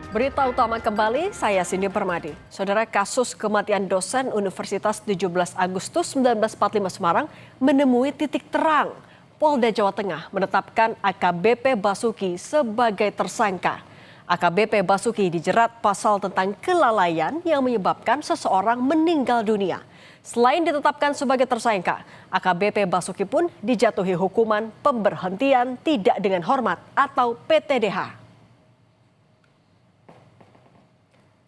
Berita utama kembali, saya Cindy Permadi. Saudara, kasus kematian dosen Universitas 17 Agustus 1945 Semarang menemui titik terang. Polda Jawa Tengah menetapkan AKBP Basuki sebagai tersangka. AKBP Basuki dijerat pasal tentang kelalaian yang menyebabkan seseorang meninggal dunia. Selain ditetapkan sebagai tersangka, AKBP Basuki pun dijatuhi hukuman pemberhentian tidak dengan hormat atau PTDH.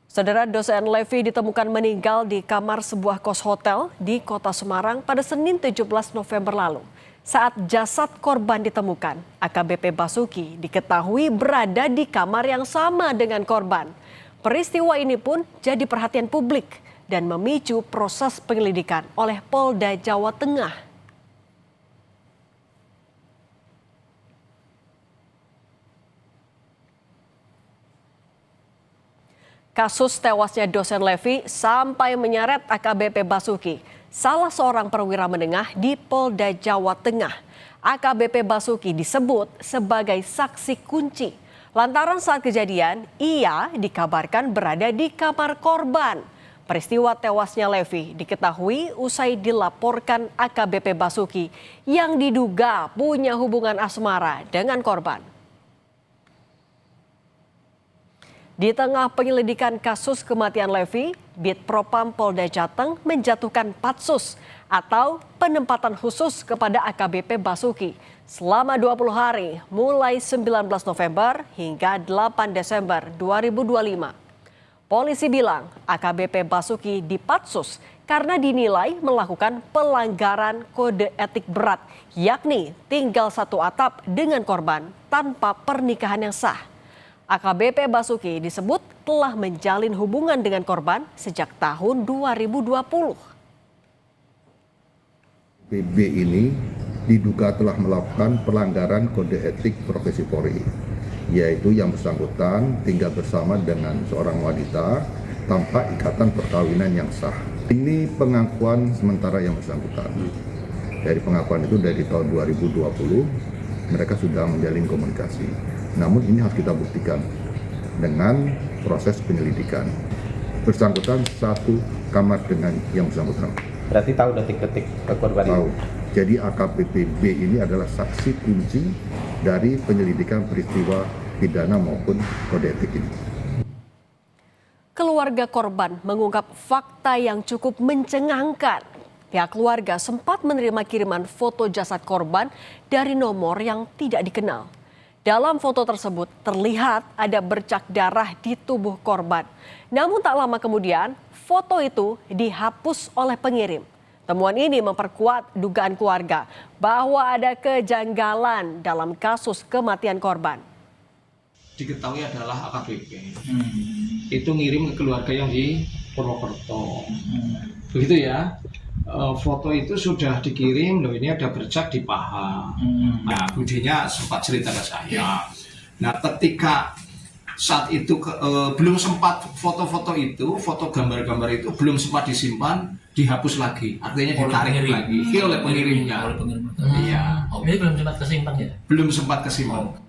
Saudara, dosen Levi ditemukan meninggal di kamar sebuah kos hotel di Kota Semarang pada Senin 17 November lalu. Saat jasad korban ditemukan, AKBP Basuki diketahui berada di kamar yang sama dengan korban. Peristiwa ini pun jadi perhatian publik dan memicu proses penyelidikan oleh Polda Jawa Tengah. Kasus tewasnya dosen Levi sampai menyeret AKBP Basuki, salah seorang perwira menengah di Polda Jawa Tengah. AKBP Basuki disebut sebagai saksi kunci. Lantaran saat kejadian, ia dikabarkan berada di kamar korban. Peristiwa tewasnya Levi diketahui usai dilaporkan AKBP Basuki yang diduga punya hubungan asmara dengan korban. Di tengah penyelidikan kasus kematian Levi, Bid Propam Polda Jateng menjatuhkan patsus atau penempatan khusus kepada AKBP Basuki selama 20 hari mulai 19 November hingga 8 Desember 2025. Polisi bilang AKBP Basuki dipatsus karena dinilai melakukan pelanggaran kode etik berat, yakni tinggal satu atap dengan korban tanpa pernikahan yang sah. AKBP Basuki disebut telah menjalin hubungan dengan korban sejak tahun 2020. BB ini diduga telah melakukan pelanggaran kode etik profesi Polri, yaitu yang bersangkutan tinggal bersama dengan seorang wanita tanpa ikatan perkawinan yang sah. Ini pengakuan sementara yang bersangkutan. Dari pengakuan itu dari tahun 2020 mereka sudah menjalin komunikasi. Namun ini harus kita buktikan dengan proses penyelidikan. Bersangkutan satu kamar dengan yang bersangkutan. Berarti tahu detik-detik korban Tahu. itu? Jadi AKBP B ini adalah saksi kunci dari penyelidikan peristiwa pidana maupun kode etik ini. Keluarga korban mengungkap fakta yang cukup mencengangkan. Pihak keluarga sempat menerima kiriman foto jasad korban dari nomor yang tidak dikenal. Dalam foto tersebut terlihat ada bercak darah di tubuh korban. Namun tak lama kemudian foto itu dihapus oleh pengirim. Temuan ini memperkuat dugaan keluarga bahwa ada kejanggalan dalam kasus kematian korban. Diketahui adalah AKBP. Itu ngirim ke keluarga yang di Purwokerto. Begitu ya. Foto itu sudah dikirim, loh ini ada bercak di paha. Nah, budinya sempat cerita ke saya. Nah, ketika saat itu belum sempat foto-foto itu, foto gambar-gambar itu belum sempat disimpan, dihapus lagi. Artinya ditarik lagi oleh pengirimnya. Iya. Oh, ini belum sempat kesimpan ya? Belum sempat kesimpan.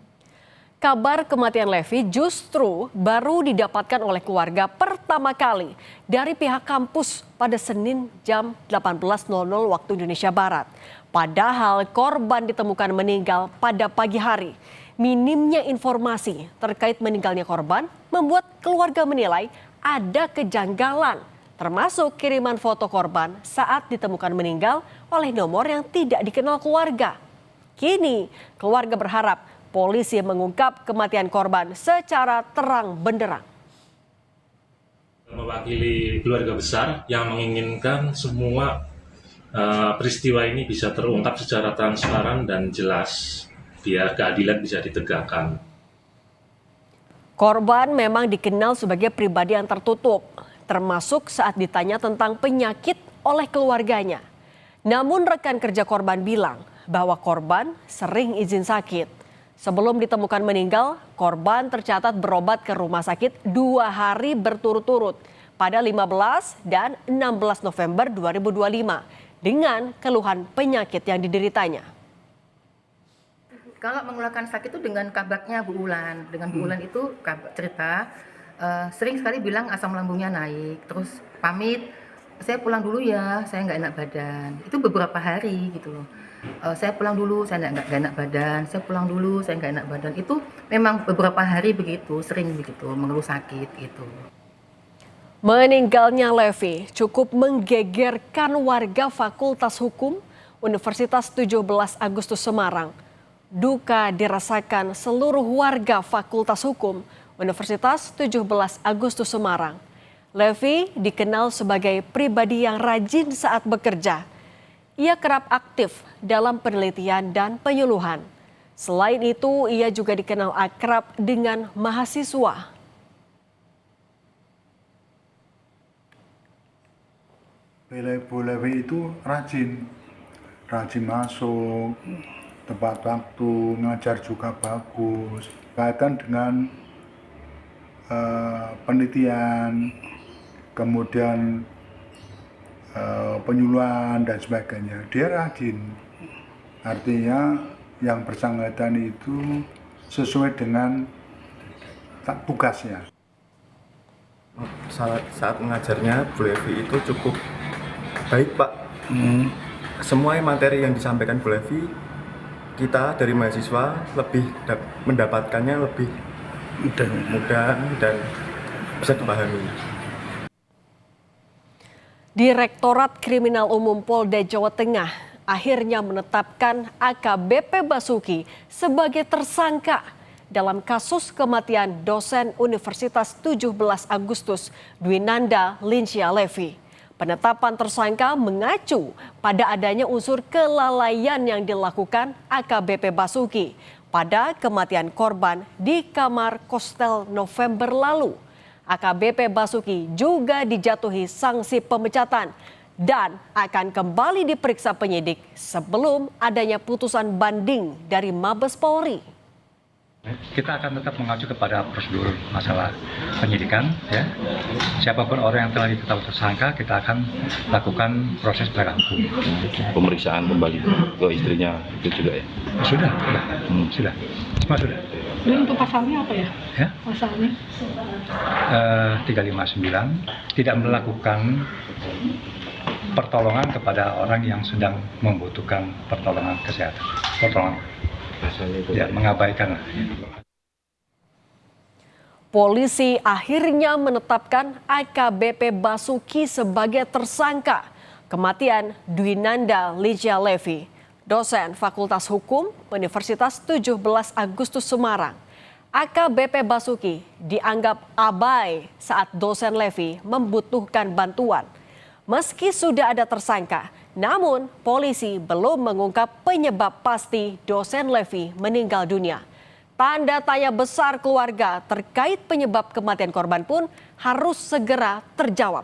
Kabar kematian Levi justru baru didapatkan oleh keluarga pertama kali dari pihak kampus pada Senin jam 18.00 waktu Indonesia Barat. Padahal korban ditemukan meninggal pada pagi hari. Minimnya informasi terkait meninggalnya korban membuat keluarga menilai ada kejanggalan, termasuk kiriman foto korban saat ditemukan meninggal oleh nomor yang tidak dikenal keluarga. Kini keluarga berharap polisi mengungkap kematian korban secara terang benderang. Mewakili keluarga besar yang menginginkan semua peristiwa ini bisa terungkap secara transparan dan jelas, biar keadilan bisa ditegakkan. Korban memang dikenal sebagai pribadi yang tertutup, termasuk saat ditanya tentang penyakit oleh keluarganya. Namun rekan kerja korban bilang bahwa korban sering izin sakit. Sebelum ditemukan meninggal, korban tercatat berobat ke rumah sakit 2 hari berturut-turut pada 15 dan 16 November 2025 dengan keluhan penyakit yang dideritanya. Kalau mengeluarkan sakit itu dengan kabarnya Bu Ulan. Dengan Bu Ulan itu cerita sering sekali bilang asam lambungnya naik, terus pamit, saya pulang dulu ya, saya nggak enak badan. Itu beberapa hari gitu loh. Saya pulang dulu, saya nggak enak badan. Saya pulang dulu, saya nggak enak badan. Itu memang beberapa hari begitu, sering begitu, mengeluh sakit gitu. Meninggalnya Levi cukup menggegerkan warga Fakultas Hukum Universitas 17 Agustus Semarang. Duka dirasakan seluruh warga Fakultas Hukum Universitas 17 Agustus Semarang. Levi dikenal sebagai pribadi yang rajin saat bekerja. Ia kerap aktif dalam penelitian dan penyuluhan. Selain itu, ia juga dikenal akrab dengan mahasiswa. Bu Levi itu rajin masuk, tepat waktu, ngajar juga bagus. Kaitan dengan penelitian, kemudian penyuluhan dan sebagainya, dia rajin. Artinya yang bersangkutan itu sesuai dengan tugasnya. Saat mengajarnya Bu Levi itu cukup baik, Pak. Semua materi yang disampaikan Bu Levi, kita dari mahasiswa lebih mendapatkannya lebih mudah dan bisa dipahami. Direktorat Kriminal Umum Polda Jawa Tengah akhirnya menetapkan AKBP Basuki sebagai tersangka dalam kasus kematian dosen Universitas 17 Agustus Dwinanda Lincia Levi. Penetapan tersangka mengacu pada adanya unsur kelalaian yang dilakukan AKBP Basuki pada kematian korban di kamar Kostel November lalu. AKBP Basuki juga dijatuhi sanksi pemecatan dan akan kembali diperiksa penyidik sebelum adanya putusan banding dari Mabes Polri. Kita akan tetap mengacu kepada prosedur masalah penyidikan, ya. Siapapun orang yang telah ditetapkan tersangka, kita akan lakukan proses penegakan hukum. Pemeriksaan kembali ke istrinya itu juga ya? Sudah. Semua sudah. Dan untuk pasalnya apa ya? Ya? Pasalnya? 359, tidak melakukan pertolongan kepada orang yang sedang membutuhkan pertolongan kesehatan. Mengabaikan. Polisi akhirnya menetapkan AKBP Basuki sebagai tersangka kematian Dwinanda Lincia Levi, dosen Fakultas Hukum Universitas 17 Agustus Semarang. AKBP Basuki dianggap abai saat dosen Levi membutuhkan bantuan. Meski sudah ada tersangka, namun polisi belum mengungkap penyebab pasti dosen Levi meninggal dunia. Tanda tanya besar keluarga terkait penyebab kematian korban pun harus segera terjawab.